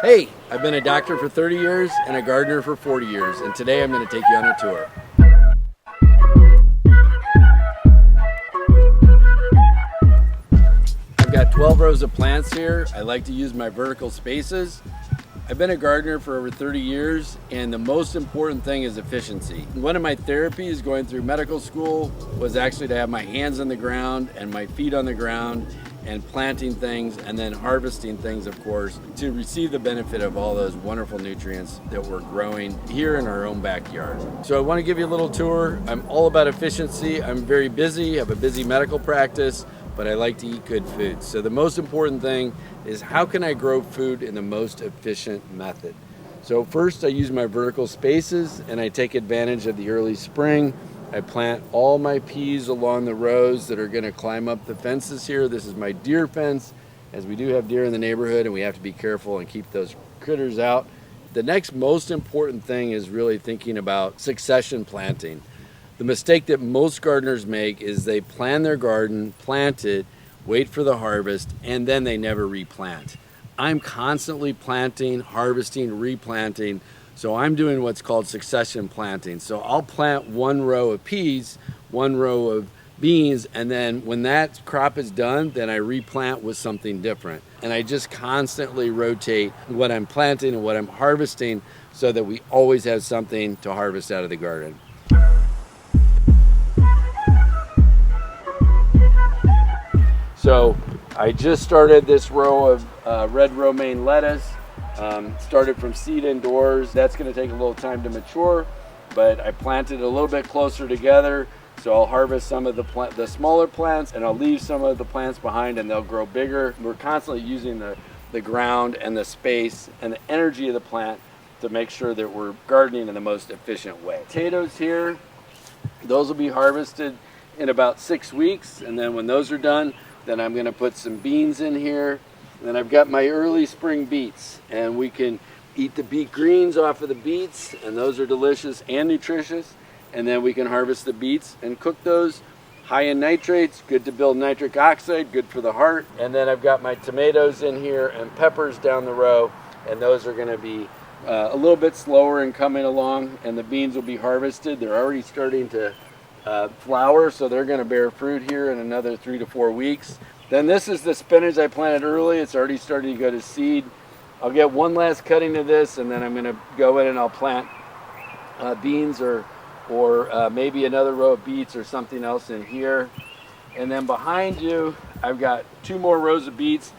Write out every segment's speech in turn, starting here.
Hey, I've been a doctor for 30 years and a gardener for 40 years, and today I'm going to take you on a tour. I've got 12 rows of plants here. I like to use my vertical spaces. I've been a gardener for over 30 years, and the most important thing is efficiency. One of my therapies going through medical school was actually to have my hands on the ground and my feet on the ground and planting things and then harvesting things, of course, to receive the benefit of all those wonderful nutrients that we're growing here in our own backyard. So I want to give you a little tour. I'm all about efficiency. I'm very busy, have a busy medical practice, but I like to eat good food. So the most important thing is how can I grow food in the most efficient method? So first I use my vertical spaces and I take advantage of the early spring. I plant all my peas along the rows that are going to climb up the fences here. This is my deer fence, as we do have deer in the neighborhood and we have to be careful and keep those critters out. The next most important thing is really thinking about succession planting. The mistake that most gardeners make is they plan their garden, plant it, wait for the harvest, and then they never replant. I'm constantly planting, harvesting, replanting. So I'm doing what's called succession planting. So I'll plant one row of peas, one row of beans, and then when that crop is done, then I replant with something different. And I just constantly rotate what I'm planting and what I'm harvesting so that we always have something to harvest out of the garden. So I just started this row of red romaine lettuce. Started from seed indoors. That's going to take a little time to mature, but I planted a little bit closer together. So I'll harvest some of the smaller plants and I'll leave some of the plants behind and they'll grow bigger. We're constantly using the ground and the space and the energy of the plant to make sure that we're gardening in the most efficient way. Potatoes here, those will be harvested in about 6 weeks, and then when those are done, then I'm going to put some beans in here. And then I've got my early spring beets, and we can eat the beet greens off of the beets, and those are delicious and nutritious. And then we can harvest the beets and cook those. High in nitrates, good to build nitric oxide, good for the heart. And then I've got my tomatoes in here and peppers down the row, and those are going to be a little bit slower in coming along, and the beans will be harvested. They're already starting to flower, so they're going to bear fruit here in another 3 to 4 weeks. Then this is the spinach I planted early. It's already starting to go to seed. I'll get one last cutting of this, and then I'm going to go in and I'll plant beans or maybe another row of beets or something else in here. And then behind you, I've got 2 more rows of beets.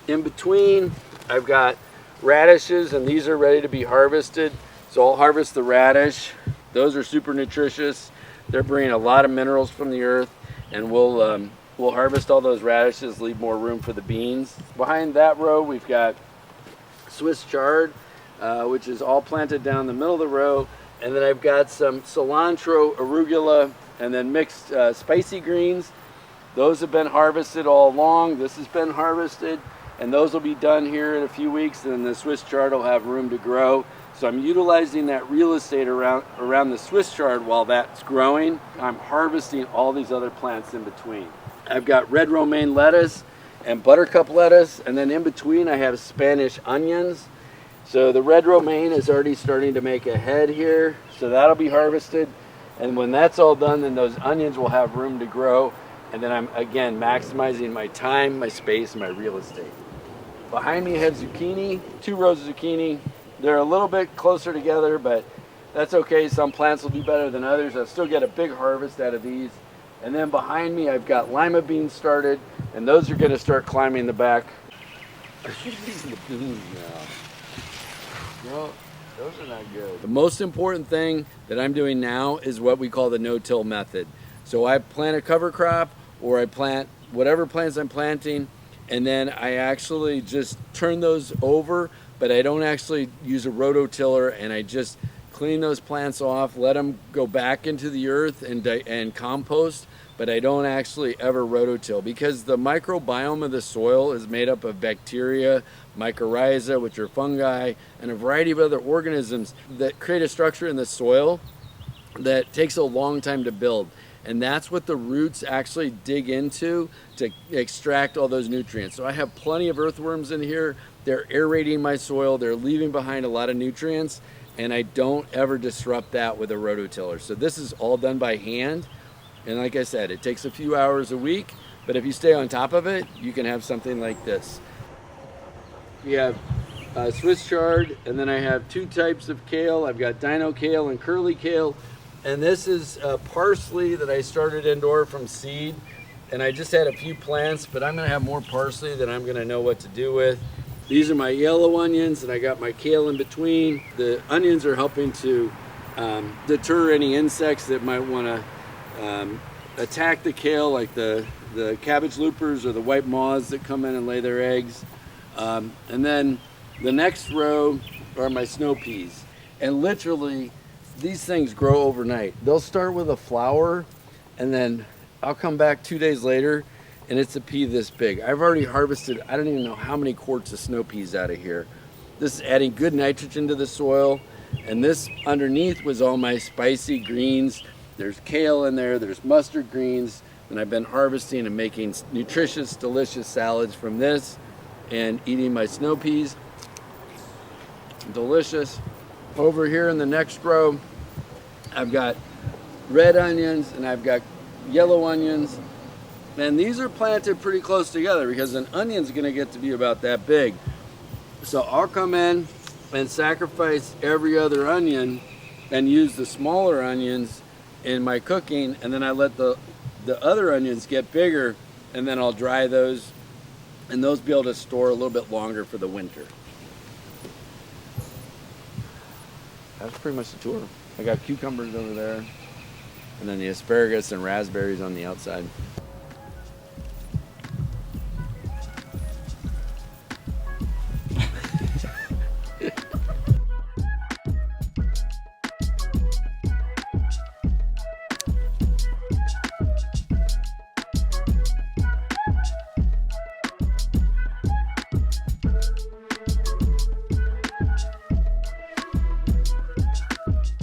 In between, I've got radishes, and these are ready to be harvested. So I'll harvest the radish. Those are super nutritious. They're bringing a lot of minerals from the earth, and we'll harvest all those radishes, leave more room for the beans. Behind that row, we've got Swiss chard, which is all planted down the middle of the row. And then I've got some cilantro, arugula, and then mixed spicy greens. Those have been harvested all along. This has been harvested, and those will be done here in a few weeks, and then the Swiss chard will have room to grow. So I'm utilizing that real estate around the Swiss chard while that's growing. I'm harvesting all these other plants in between. I've got red romaine lettuce and buttercup lettuce, and then in between I have Spanish onions. So the red romaine is already starting to make a head here, so that'll be harvested. And when that's all done, then those onions will have room to grow, and then I'm again maximizing my time, my space, and my real estate. Behind me I have zucchini, 2 rows of zucchini. They're a little bit closer together, but that's okay. Some plants will do better than others. I'll still get a big harvest out of these. And then behind me, I've got lima beans started, and those are going to start climbing the back. The beans now. No, those are not good. The most important thing that I'm doing now is what we call the no-till method. So I plant a cover crop, or I plant whatever plants I'm planting, and then I actually just turn those over, but I don't actually use a rototiller, and I just clean those plants off, let them go back into the earth and compost, but I don't actually ever rototill, because the microbiome of the soil is made up of bacteria, mycorrhiza, which are fungi, and a variety of other organisms that create a structure in the soil that takes a long time to build. And that's what the roots actually dig into to extract all those nutrients. So I have plenty of earthworms in here. They're aerating my soil. They're leaving behind a lot of nutrients, and I don't ever disrupt that with a rototiller. So this is all done by hand. And like I said, it takes a few hours a week, but if you stay on top of it, you can have something like this. We have Swiss chard, and then I have two types of kale. I've got dino kale and curly kale. And this is parsley that I started indoor from seed. And I just had a few plants, but I'm gonna have more parsley that I'm gonna know what to do with. These are my yellow onions, and I got my kale in between. The onions are helping to deter any insects that might wanna attack the kale, like the cabbage loopers or the white moths that come in and lay their eggs. And then the next row are my snow peas. And literally, these things grow overnight. They'll start with a flower, and then I'll come back 2 days later, and it's a pea this big. I've already harvested, I don't even know how many quarts of snow peas out of here. This is adding good nitrogen to the soil, and this underneath was all my spicy greens. There's kale in there, there's mustard greens, and I've been harvesting and making nutritious, delicious salads from this, and eating my snow peas. Delicious. Over here in the next row, I've got red onions and I've got yellow onions. And these are planted pretty close together because an onion's gonna get to be about that big. So I'll come in and sacrifice every other onion and use the smaller onions in my cooking, and then I let the other onions get bigger, and then I'll dry those, and those be able to store a little bit longer for the winter. That's pretty much the tour. I got cucumbers over there, and then the asparagus and raspberries on the outside.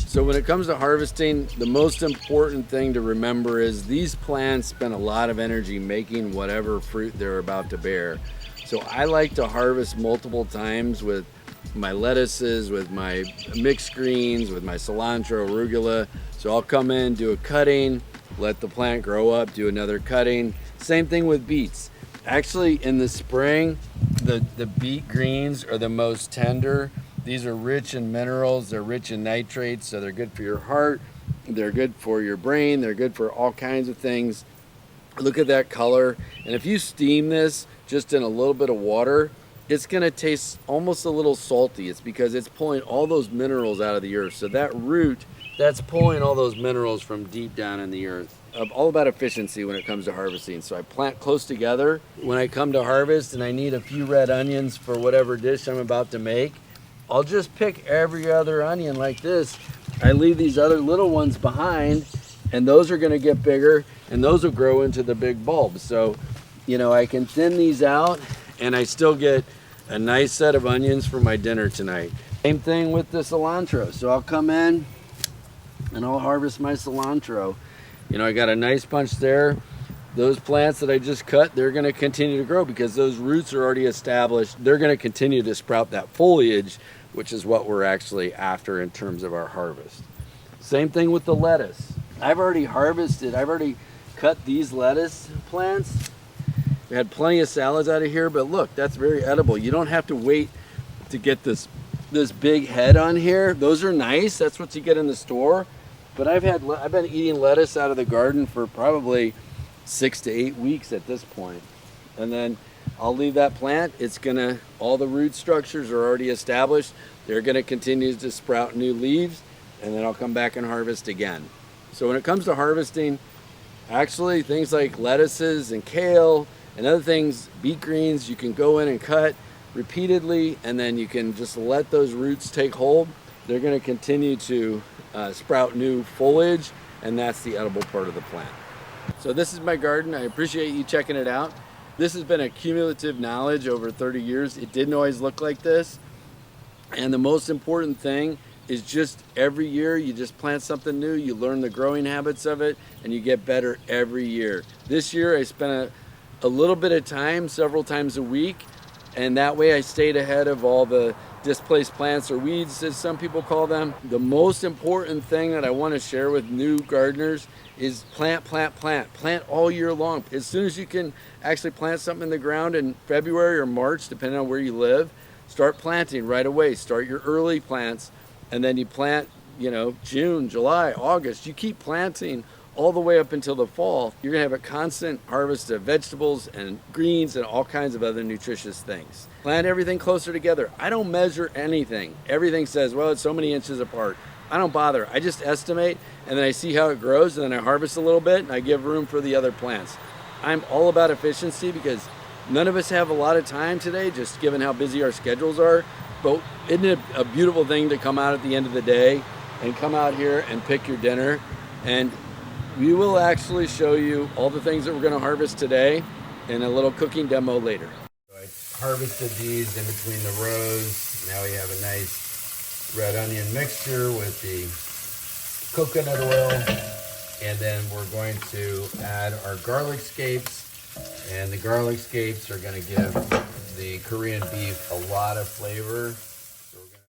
So when it comes to harvesting, the most important thing to remember is these plants spend a lot of energy making whatever fruit they're about to bear. So I like to harvest multiple times with my lettuces, with my mixed greens, with my cilantro, arugula. So I'll come in, do a cutting, let the plant grow up, do another cutting. Same thing with beets. Actually, in the spring, the beet greens are the most tender. These are rich in minerals, they're rich in nitrates, so they're good for your heart, they're good for your brain, they're good for all kinds of things. Look at that color. And if you steam this just in a little bit of water, it's gonna taste almost a little salty. It's because it's pulling all those minerals out of the earth. So that root, that's pulling all those minerals from deep down in the earth. I'm all about efficiency when it comes to harvesting. So I plant close together. When I come to harvest and I need a few red onions for whatever dish I'm about to make, I'll just pick every other onion like this. I leave these other little ones behind, and those are gonna get bigger, and those will grow into the big bulbs. So, you know, I can thin these out, and I still get a nice set of onions for my dinner tonight. Same thing with the cilantro. So I'll come in, and I'll harvest my cilantro. You know, I got a nice bunch there. Those plants that I just cut, they're gonna continue to grow because those roots are already established. They're gonna continue to sprout that foliage, which is what we're actually after in terms of our harvest. Same thing with the lettuce. I've already harvested, I've already cut these lettuce plants. We had plenty of salads out of here, but look, that's very edible. You don't have to wait to get this big head on here. Those are nice, that's what you get in the store. But I've been eating lettuce out of the garden for probably 6 to 8 weeks at this point. And then I'll leave that plant. It's gonna, all the root structures are already established. They're gonna continue to sprout new leaves, and then I'll come back and harvest again. So when it comes to harvesting, actually things like lettuces and kale and other things, beet greens, you can go in and cut repeatedly, and then you can just let those roots take hold. They're gonna continue to sprout new foliage, and that's the edible part of the plant. So this is my garden. I appreciate you checking it out. This has been a cumulative knowledge over 30 years. It didn't always look like this. And the most important thing is just every year you just plant something new, you learn the growing habits of it, and you get better every year. This year I spent a little bit of time, several times a week, and that way I stayed ahead of all the displaced plants, or weeds as some people call them. The most important thing that I want to share with new gardeners is plant, plant, plant. Plant all year long. As soon as you can actually plant something in the ground in February or March, depending on where you live, start planting right away. Start your early plants, and then you plant, June, July, August. You keep planting all the way up until the fall. You're gonna have a constant harvest of vegetables and greens and all kinds of other nutritious things. Plant everything closer together. I don't measure anything. Everything says, well, it's so many inches apart. I don't bother. I just estimate, and then I see how it grows, and then I harvest a little bit, and I give room for the other plants. I'm all about efficiency because none of us have a lot of time today, just given how busy our schedules are. But isn't it a beautiful thing to come out at the end of the day and come out here and pick your dinner? And we will actually show you all the things that we're going to harvest today in a little cooking demo later. I harvested these in between the rows. Now we have a nice red onion mixture with the coconut oil. And then we're going to add our garlic scapes. And the garlic scapes are going to give the Korean beef a lot of flavor.